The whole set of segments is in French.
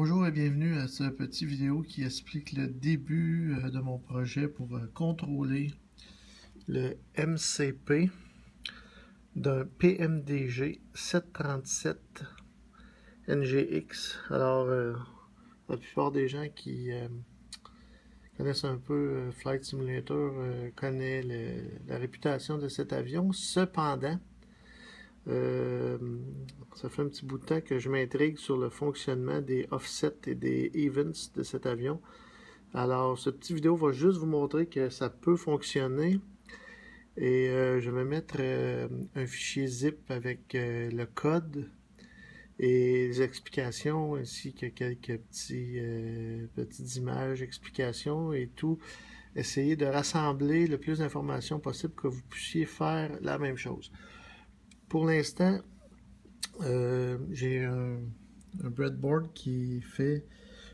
Bonjour et bienvenue à ce petit vidéo qui explique le début de mon projet pour contrôler le MCP d'un PMDG 737 NGX. Alors, la plupart des gens qui connaissent un peu Flight Simulator connaissent la réputation de cet avion. Cependant, ça fait un petit bout de temps que je m'intrigue sur le fonctionnement des offsets et des events de cet avion. Alors, cette petite vidéo va juste vous montrer que ça peut fonctionner. Et je vais mettre un fichier zip avec le code et les explications, ainsi que quelques petites images, explications et tout. Essayer de rassembler le plus d'informations possible que vous puissiez faire la même chose. Pour l'instant, j'ai un breadboard qui fait...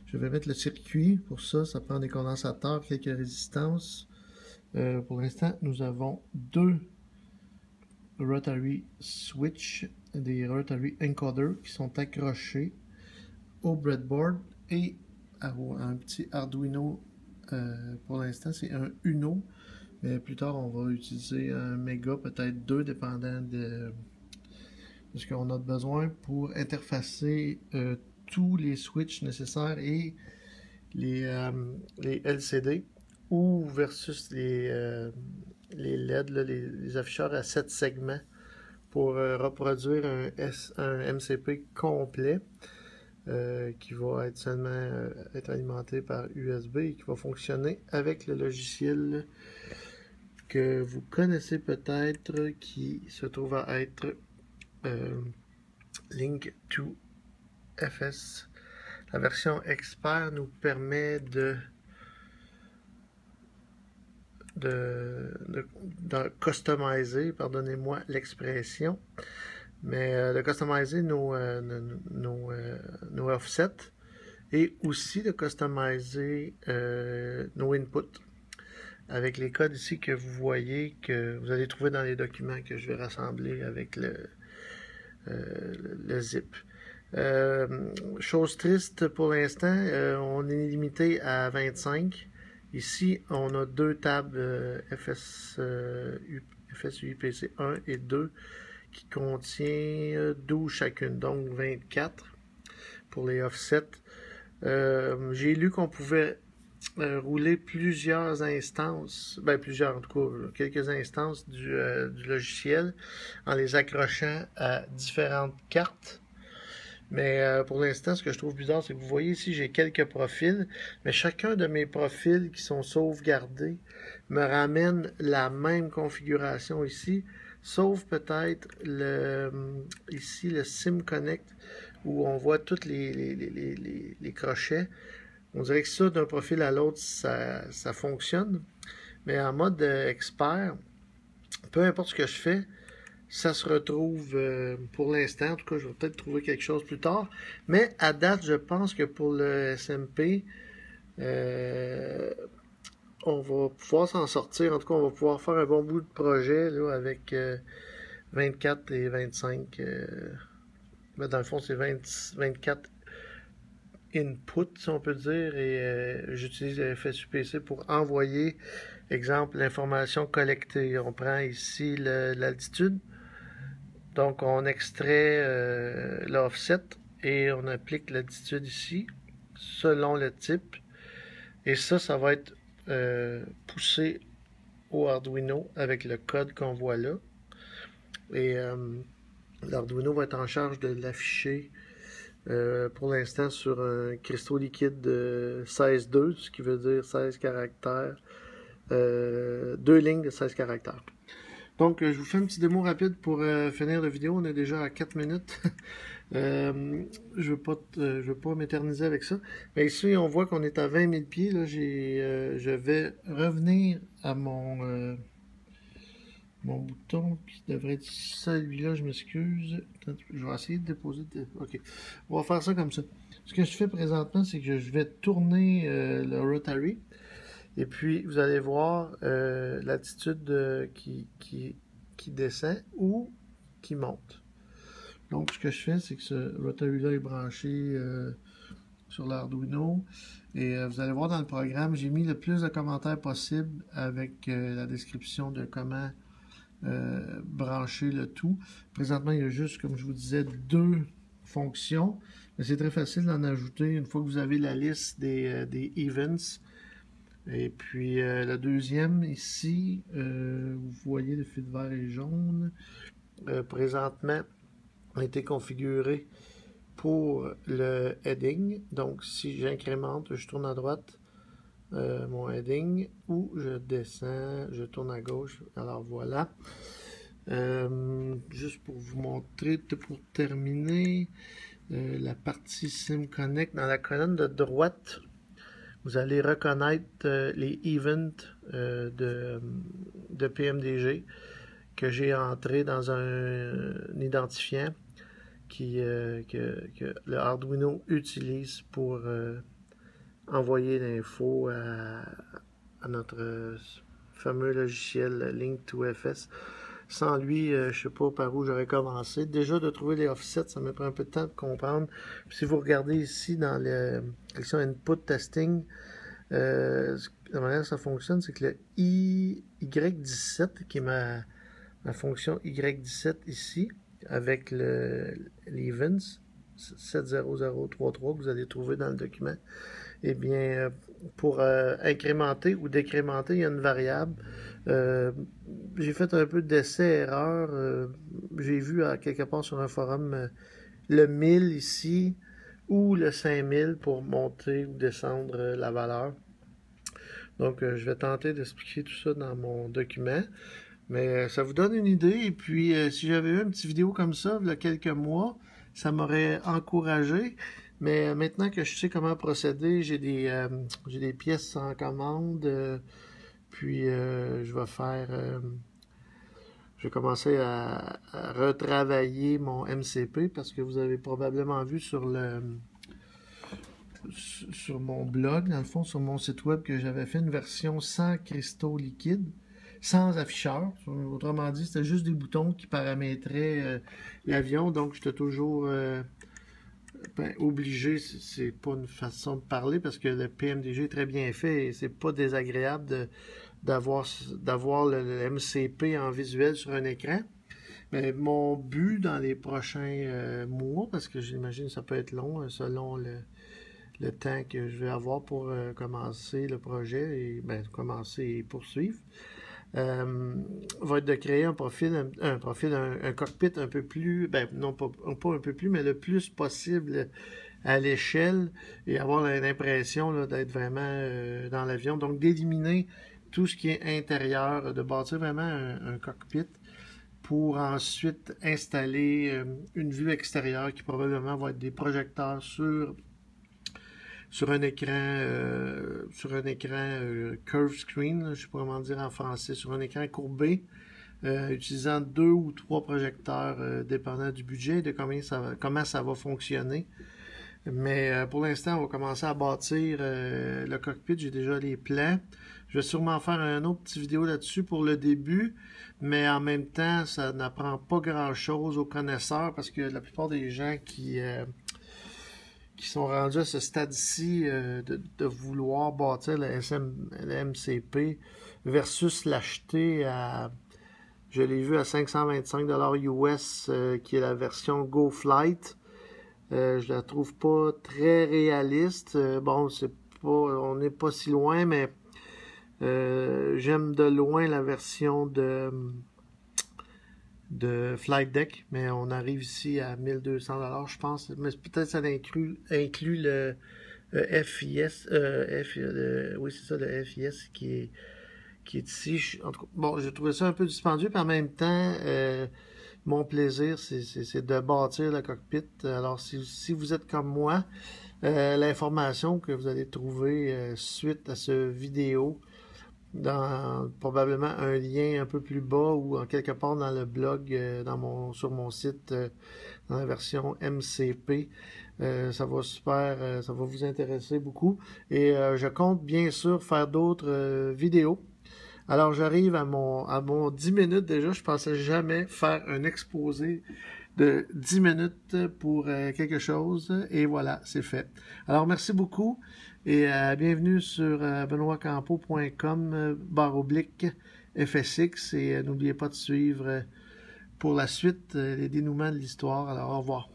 Je vais mettre le circuit. Pour ça, ça prend des condensateurs, quelques résistances. Pour l'instant, nous avons deux rotary switch, des rotary encoders qui sont accrochés au breadboard et à un petit Arduino. Pour l'instant, c'est un Uno, mais plus tard, on va utiliser un Mega, peut-être deux, dépendant de ce qu'on a besoin pour interfacer tous les switches nécessaires et les LCD ou versus les LED, là, les afficheurs à 7 segments pour reproduire un MCP complet qui va être seulement être alimenté par USB et qui va fonctionner avec le logiciel que vous connaissez peut-être qui se trouve à être Link2FS. La version expert nous permet de customiser, pardonnez-moi l'expression, mais de customiser nos offsets et aussi de customiser nos inputs avec les codes ici que vous voyez, que vous allez trouver dans les documents que je vais rassembler avec le zip. Chose triste pour l'instant, on est limité à 25. Ici, on a deux tables FSUIPC 1 et 2 qui contient 12 chacune, donc 24 pour les offsets. J'ai lu qu'on pouvait rouler plusieurs instances, plusieurs en tout cas, quelques instances du logiciel en les accrochant à différentes cartes. Mais pour l'instant, ce que je trouve bizarre, c'est que vous voyez ici, j'ai quelques profils, mais chacun de mes profils qui sont sauvegardés me ramène la même configuration ici, sauf peut-être ici le Sim Connect, où on voit tous les crochets. On dirait que ça, d'un profil à l'autre, ça fonctionne. Mais en mode expert, peu importe ce que je fais, ça se retrouve pour l'instant. En tout cas, je vais peut-être trouver quelque chose plus tard. Mais à date, je pense que pour le SMP, on va pouvoir s'en sortir. En tout cas, on va pouvoir faire un bon bout de projet là, avec 24 et 25. Dans le fond, c'est 24 input, si on peut dire, et j'utilise FSUPC pour envoyer, exemple, l'information collectée. On prend ici l'altitude. Donc, on extrait l'offset et on applique l'altitude ici, selon le type. Et ça va être poussé au Arduino avec le code qu'on voit là. Et l'Arduino va être en charge de l'afficher pour l'instant sur un cristaux liquide 16.2, ce qui veut dire 16 caractères, 2 lignes de 16 caractères. Donc, je vous fais une petite démo rapide pour finir la vidéo. On est déjà à 4 minutes. Je veux pas m'éterniser avec ça. Mais ici, on voit qu'on est à 20 000 pieds. Là, je vais revenir à mon bouton qui devrait être celui-là. Je m'excuse. Je vais essayer de déposer. Ok. On va faire ça comme ça. Ce que je fais présentement, c'est que je vais tourner le rotary. Et puis, vous allez voir l'attitude qui descend ou qui monte. Donc, ce que je fais, c'est que ce rotary-là est branché sur l'Arduino. Et vous allez voir dans le programme, j'ai mis le plus de commentaires possible avec la description de comment brancher le tout. Présentement, il y a juste, comme je vous disais, 2 fonctions. Mais c'est très facile d'en ajouter une fois que vous avez la liste des events. Et puis la deuxième ici, vous voyez le fil vert et jaune, présentement a été configuré pour le heading. Donc si j'incrémente, je tourne à droite mon heading, ou je descends, je tourne à gauche. Alors voilà. Juste pour vous montrer, pour terminer, la partie SimConnect, dans la colonne de droite, vous allez reconnaître les events de PMDG que j'ai entré dans un identifiant que le Arduino utilise pour envoyer l'info à notre fameux logiciel Link2FS. Sans lui, je ne sais pas par où j'aurais commencé. Déjà, de trouver les offsets, ça me prend un peu de temps de comprendre. Puis, si vous regardez ici dans la section Input Testing, la manière dont ça fonctionne, c'est que le Y17, qui est ma fonction Y17 ici, avec l'events 70033 que vous allez trouver dans le document, eh bien, pour incrémenter ou décrémenter, il y a une variable. J'ai fait un peu d'essai-erreur. J'ai vu quelque part sur un forum le 1000 ici ou le 5000 pour monter ou descendre la valeur. Donc, je vais tenter d'expliquer tout ça dans mon document. Mais ça vous donne une idée. Et puis, si j'avais eu une petite vidéo comme ça, il y a quelques mois, ça m'aurait encouragé. Mais maintenant que je sais comment procéder, j'ai des pièces en commande. Puis, je vais commencer à retravailler mon MCP parce que vous avez probablement vu sur mon blog, dans le fond, sur mon site web, que j'avais fait une version sans cristaux liquides, sans afficheur. Autrement dit, c'était juste des boutons qui paramétraient l'avion. Donc, j'étais toujours obligé, c'est pas une façon de parler parce que le PMDG est très bien fait et c'est pas désagréable d'avoir le MCP en visuel sur un écran. Mais mon but dans les prochains mois, parce que j'imagine que ça peut être long selon le temps que je vais avoir pour commencer le projet et commencer et poursuivre, va être de créer un cockpit un peu plus, non pas un peu plus, mais le plus possible à l'échelle et avoir l'impression d'être vraiment dans l'avion. Donc d'éliminer tout ce qui est intérieur, de bâtir vraiment un cockpit pour ensuite installer une vue extérieure qui probablement va être des projecteurs sur un écran curve screen, je ne sais pas comment dire en français, sur un écran courbé, utilisant 2 ou 3 projecteurs dépendant du budget et de comment ça va fonctionner. Mais pour l'instant, on va commencer à bâtir le cockpit. J'ai déjà les plans. Je vais sûrement faire une autre petite vidéo là-dessus pour le début, mais en même temps, ça n'apprend pas grand-chose aux connaisseurs parce que la plupart des gens qui sont rendus à ce stade-ci de vouloir bâtir le MCP versus l'acheter je l'ai vu à 525 $ US, qui est la version GoFlight. Je la trouve pas très réaliste. Bon, on n'est pas si loin, mais j'aime de loin la version de Flight Deck, mais on arrive ici à 1200 $, je pense. Mais peut-être ça inclut le FIS, oui c'est ça, le FIS qui est ici. En tout cas, bon, j'ai trouvé ça un peu dispendieux, puis en même temps, mon plaisir, c'est de bâtir le cockpit. Alors, si vous êtes comme moi, l'information que vous allez trouver suite à cette vidéo, dans probablement un lien un peu plus bas ou en quelque part dans le blog, sur mon site, dans la version MCP. Ça va vous intéresser beaucoup. Et je compte bien sûr faire d'autres vidéos. Alors j'arrive à mon 10 minutes déjà. Je pensais jamais faire un exposé de 10 minutes pour quelque chose. Et voilà, c'est fait. Alors, merci beaucoup et bienvenue sur benoîtcampeau.com /FSX. Et n'oubliez pas de suivre pour la suite les dénouements de l'histoire. Alors, au revoir.